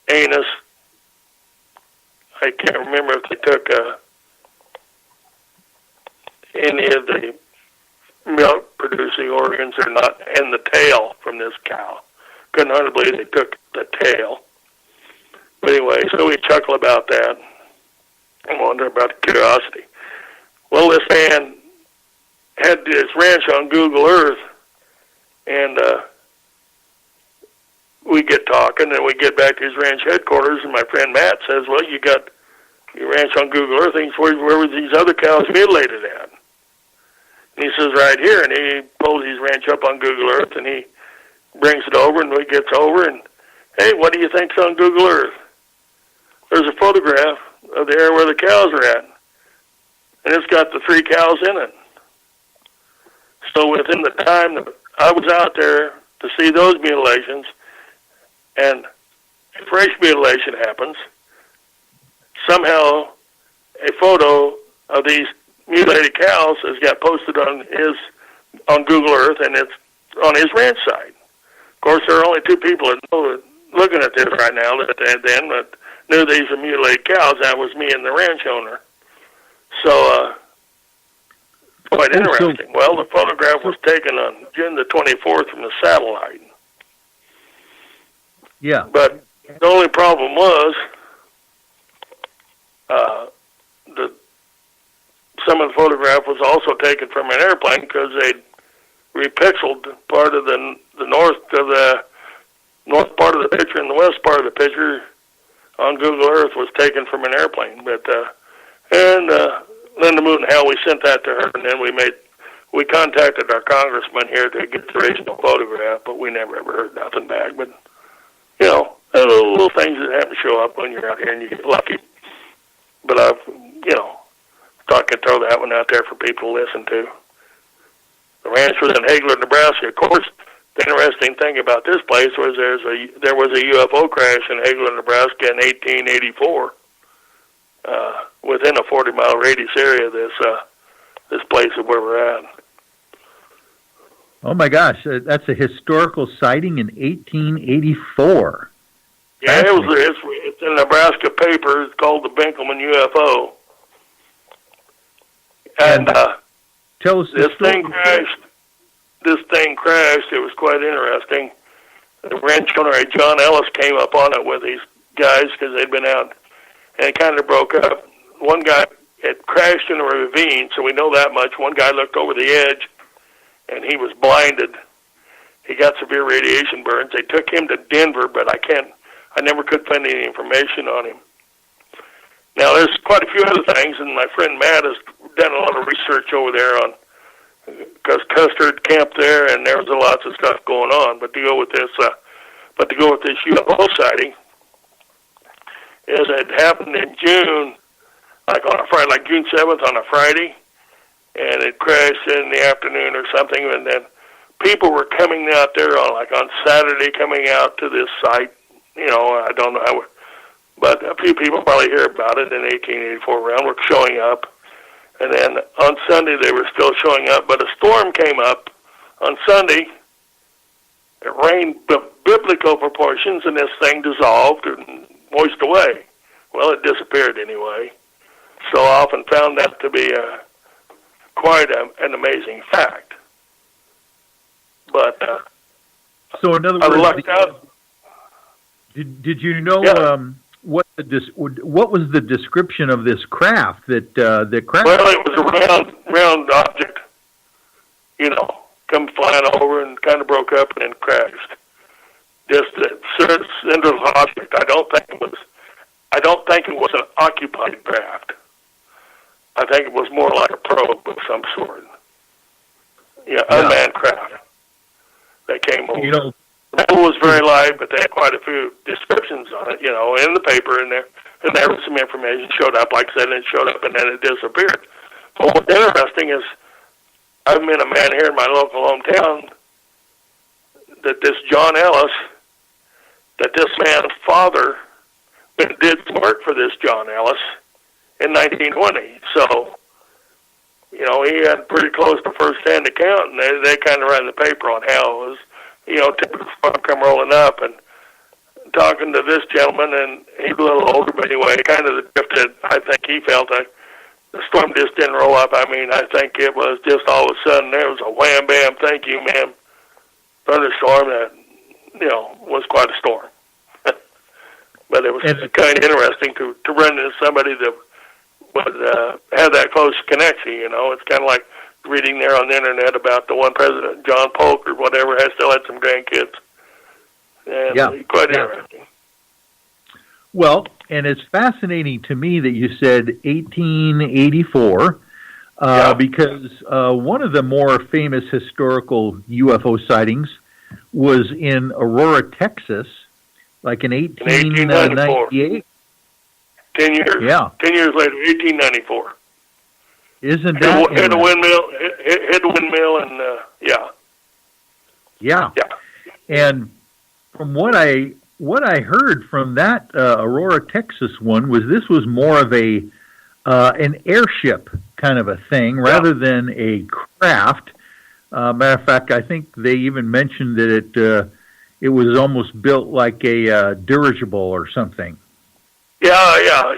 anus. I can't remember if they took any of the milk-producing organs or not, and the tail from this cow. Couldn't hardly believe they took the tail. But anyway, so we chuckle about that and wonder about the curiosity. Well, this man had his ranch on Google Earth, and we get talking, and we get back to his ranch headquarters, and my friend Matt says, well, you got your ranch on Google Earth, and where were these other cows mutilated at? And he says, right here, and he pulls his ranch up on Google Earth, and he brings it over, and we gets over, and, hey, what do you think's on Google Earth? There's a photograph of the area where the cows are at, and it's got the 3 cows in it. So within the time that I was out there to see those mutilations, and a fresh mutilation happens, somehow a photo of these mutilated cows has got posted on Google Earth, and it's on his ranch site. Of course, there are only 2 people that know, looking at this right now that knew these were mutilated cows. That was me and the ranch owner. So, quite interesting. Well, the photograph was taken on June the 24th from the satellite. Yeah. But the only problem was some of the photograph was also taken from an airplane because they'd repixeled part of the north part of the picture, and the west part of the picture on Google Earth was taken from an airplane. But Linda Moot and Hal, we sent that to her, and then we contacted our congressman here to get the original photograph, but we never ever heard nothing back. But you know, little things that happen to show up when you're out here and you get lucky. But I've, thought I could throw that one out there for people to listen to. The ranch was in Hagler, Nebraska. Of course, the interesting thing about this place was there was a UFO crash in Hagler, Nebraska in 1884, within a 40-mile radius area of this place of where we're at. Oh my gosh, that's a historical sighting in 1884. Yeah, it's in a Nebraska paper. It's called the Binkelman UFO. And tell us this thing crashed. It was quite interesting. The ranch owner, John Ellis, came up on it with these guys because they'd been out, and it kind of broke up. One guy, it crashed in a ravine, so we know that much. One guy looked over the edge, and he was blinded. He got severe radiation burns. They took him to Denver, but I never could find any information on him. Now, there's quite a few other things, and my friend Matt has done a lot of research over there on, because Custer camped there, and there was lots of stuff going on. But to go with this UFO sighting, is it happened in June, like on a Friday, like June 7th on a Friday, and it crashed in the afternoon or something, and then people were coming out there on Saturday, coming out to this site. I don't know how, but a few people probably hear about it in 1884 around, were showing up. And then on Sunday they were still showing up, but a storm came up on Sunday. It rained biblical proportions, and this thing dissolved and moist away. Well, it disappeared anyway. So I often found that to be quite an amazing fact. But so in other words, I lucked out. Did you know what was the description of this craft that crashed? Well, it was a round object, come flying over and kind of broke up and then crashed. Just a cylindrical object. I don't think it was an occupied craft. I think it was more like a probe of some sort. Unmanned craft that came over. It was very light, but they had quite a few descriptions on it, in the paper, and there was some information showed up, like I said, and it showed up, and then it disappeared. But what's interesting is I've met a man here in my local hometown that this John Ellis, that this man's father did some work for this John Ellis in 1920. So, he had pretty close to first-hand account, and they kind of ran the paper on how it was. Typical farm come rolling up, and talking to this gentleman, and he's a little older, but anyway, kind of the drift that I think he felt. The storm just didn't roll up. I mean, I think it was just all of a sudden there was a wham, bam, thank you, ma'am, thunderstorm that, was quite a storm. But it was kind of interesting to run into somebody that would have that close connection, It's kind of like reading there on the internet about the one president, John Polk or whatever, still had some grandkids. And quite interesting. Well, and it's fascinating to me that you said 1884, because one of the more famous historical UFO sightings was in Aurora, Texas, like in 1898. 10 years. Yeah. 10 years later, 1894. Isn't that hit the windmill, and Yeah. And from what I heard from that Aurora, Texas one was this was more of an airship kind of a thing rather than a craft. Matter of fact, I think they even mentioned that it was almost built like a dirigible or something. Yeah,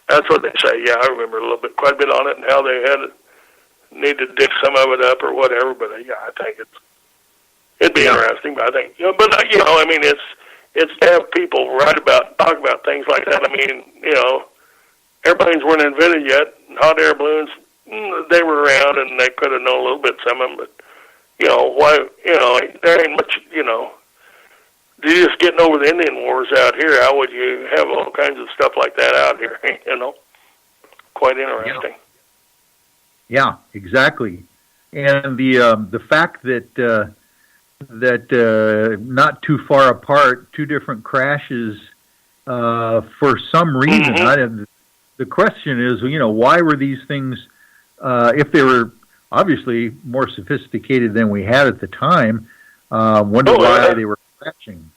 that's what they say. Yeah, I remember quite a bit on it, and how they need to dig some of it up or whatever. But I think it'd be interesting. But I think, I mean, it's to have people talk about things like that. I mean, airplanes weren't invented yet. Hot air balloons, they were around, and they could have known a little bit some of them. But why? There ain't much. You're just getting over the Indian Wars out here. How would you have all kinds of stuff like that out here? Quite interesting. Yeah, exactly. And the fact that not too far apart, two different crashes for some reason. Mm-hmm. The question is, why were these things? If they were obviously more sophisticated than we had at the time, wonder why they were crashing.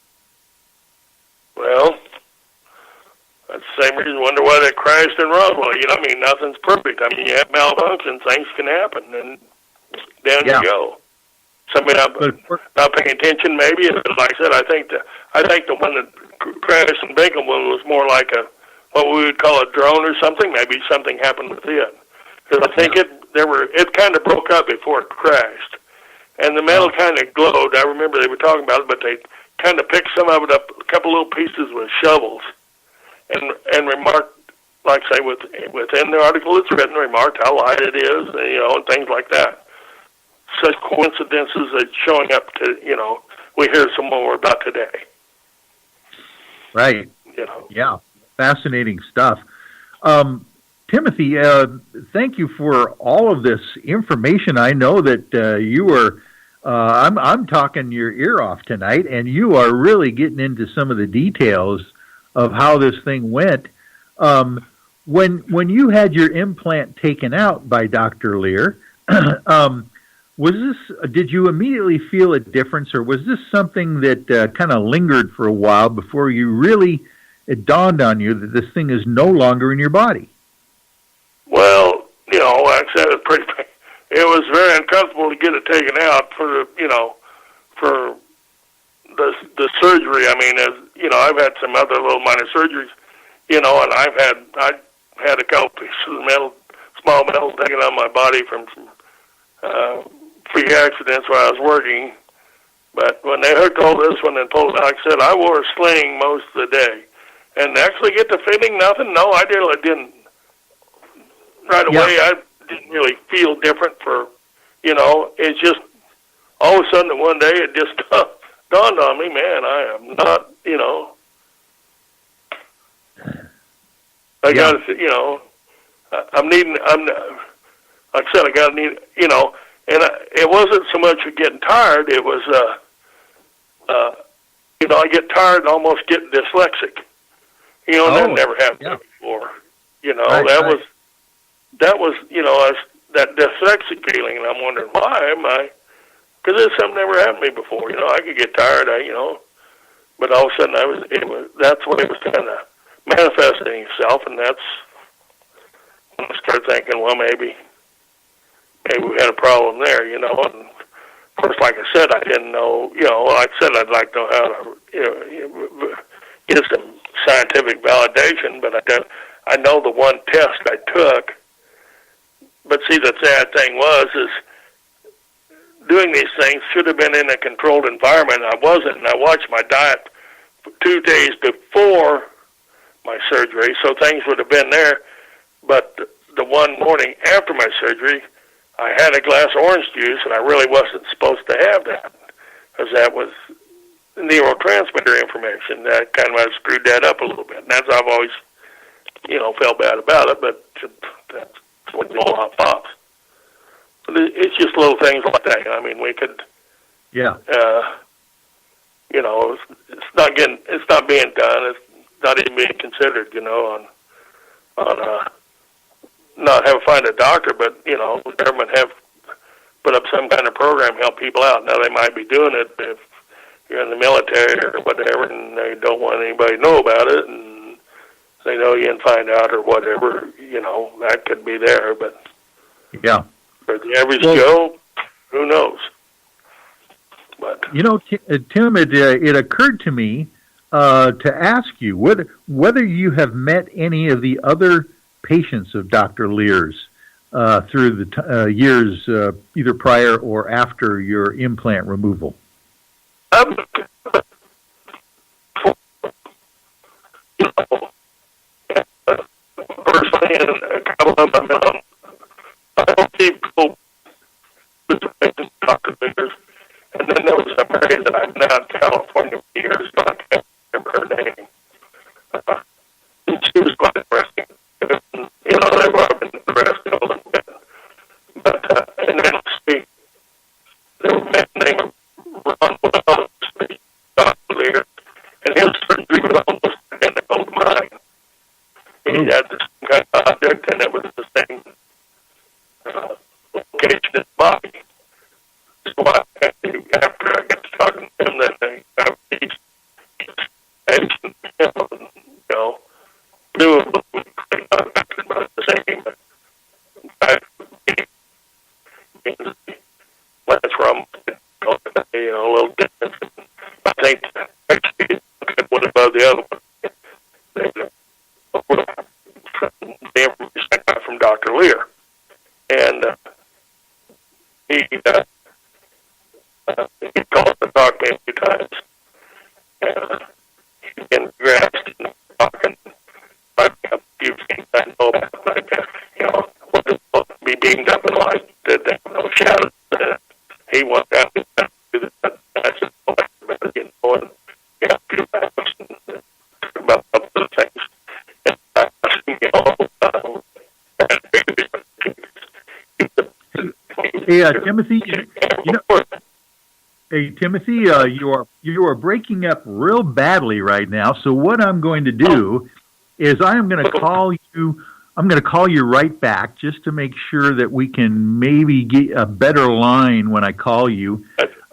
Well, that's the same reason. Wonder why they crashed in Roswell. I mean, nothing's perfect. I mean, you have malfunctions, things can happen, and down you go. Somebody not paying attention, maybe. Like I said, I think the one that crashed in Bacon was more like what we would call a drone or something. Maybe something happened with it, because I think it kind of broke up before it crashed, and the metal kind of glowed. I remember they were talking about it, but they kind of picked some of it up, a couple little pieces with shovels, and remarked, like I say, within the article it's written, remarked how light it is, and things like that. Such coincidences that showing up to, we hear some more about today. Right. Yeah. Fascinating stuff. Timothy, thank you for all of this information. I know that you are, I'm talking your ear off tonight, and you are really getting into some of the details of how this thing went. When you had your implant taken out by Dr. Leer, did you immediately feel a difference, or was this something that kind of lingered for a while before it dawned on you that this thing is no longer in your body? Well, like I said, it was very uncomfortable to get it taken out for the surgery. I mean, I've had some other little minor surgeries, and I had a couple pieces of small metal taken out of my body from some freak accidents while I was working. But when they hooked all this one and pulled it, like I said, I wore a sling most of the day. And actually get the feeling, nothing? No, I didn't. Right away, I didn't really feel different it's just, all of a sudden one day it just dawned on me, man, I am not, I got to, like I said, I got to need, and it wasn't so much of getting tired, it was, I get tired and almost get dyslexic. That never happened before. That was, that dyslexic feeling, and I'm wondering why am I? Because this something never happened to me before. I could get tired, but all of a sudden that's what it was kind of manifesting itself, and that's when I started thinking, well, maybe we had a problem there, And of course, like I said, I didn't know, like I said, I'd like to know how to, get some scientific validation, but I know the one test I took. But see, the sad thing is doing these things should have been in a controlled environment. I wasn't, and I watched my diet for 2 days before my surgery, so things would have been there. But the one morning after my surgery, I had a glass of orange juice, and I really wasn't supposed to have that, because that was neurotransmitter information. That kind of screwed that up a little bit. And that's I've always, felt bad about it, but that's what the law pops. But it's just little things like that. I mean, we could, yeah. It's not being done. It's not even being considered, on not have find a doctor, but the government have put up some kind of program to help people out. Now they might be doing it if you're in the military or whatever, and they don't want anybody to know about it, and they know you can find out or whatever. That could be there, but yeah, for the average Joe, who knows? But Tim, it occurred to me to ask you whether you have met any of the other patients of Dr. Leer's through the years, either prior or after your implant removal. Personally, and a couple of them, I don't see people with Dr. Leer's. And then there was a Mary that I've known in California for years, but I can't remember her name. And she was quite interesting. They were up in the rest a little bit. But, and then let's see, there were men named Ron Wells, Dr. Leer, and his surgery was almost identical to mine. He had the same kind of object, and it was the same location in his body. So after I got to talking to him, then they have these patients, knew about the same. That's from, a little different. I think actually one above the other one. The information I got from Dr. Leer. And he called to talk to me a few times. And he's been grasped and talking. I have a few things I know about, like, what is supposed to be beamed up in light, that there were no shadows. He went down to that. I said, and a few times about other things. And I asked him, Hey, Timothy, Hey, Timothy, you are breaking up real badly right now. So what I'm going to do is I'm going to call you. I'm going to call you right back just to make sure that we can maybe get a better line when I call you.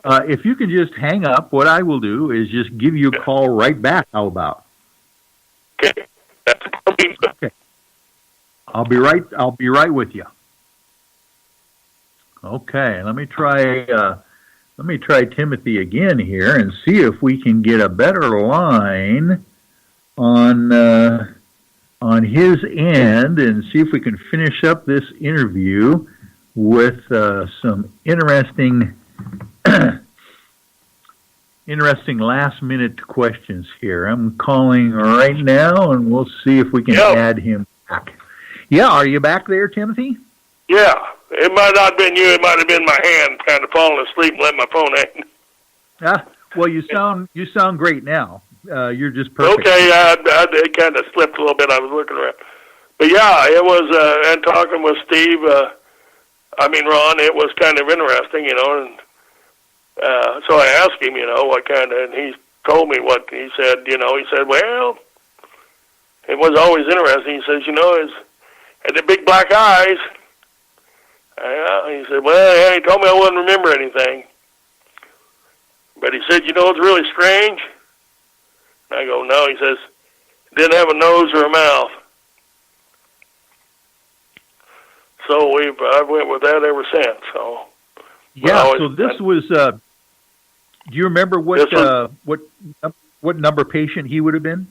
If you can just hang up, what I will do is just give you a call right back. How about? Okay. Okay. I'll be right with you. Okay. Let me try Timothy again here and see if we can get a better line on his end and see if we can finish up this interview with some interesting last-minute questions here. I'm calling right now, and we'll see if we can add him back. Yeah, are you back there, Timothy? Yeah. It might not have been you. It might have been my hand kind of falling asleep and let my phone hang. Well, you sound great now. You're just perfect. Okay, it kind of slipped a little bit. I was looking around. But yeah, it was, and talking with Steve, Ron, it was kind of interesting, and so I asked him, what kind of, and he told me what he said, he said, well, it was always interesting. He says, had the big black eyes. He said, well, he told me I wouldn't remember anything. But he said, it's really strange. And I go, no. He says, didn't have a nose or a mouth. So I've went with that ever since. So yeah. So this was. Do you remember what what number patient he would have been?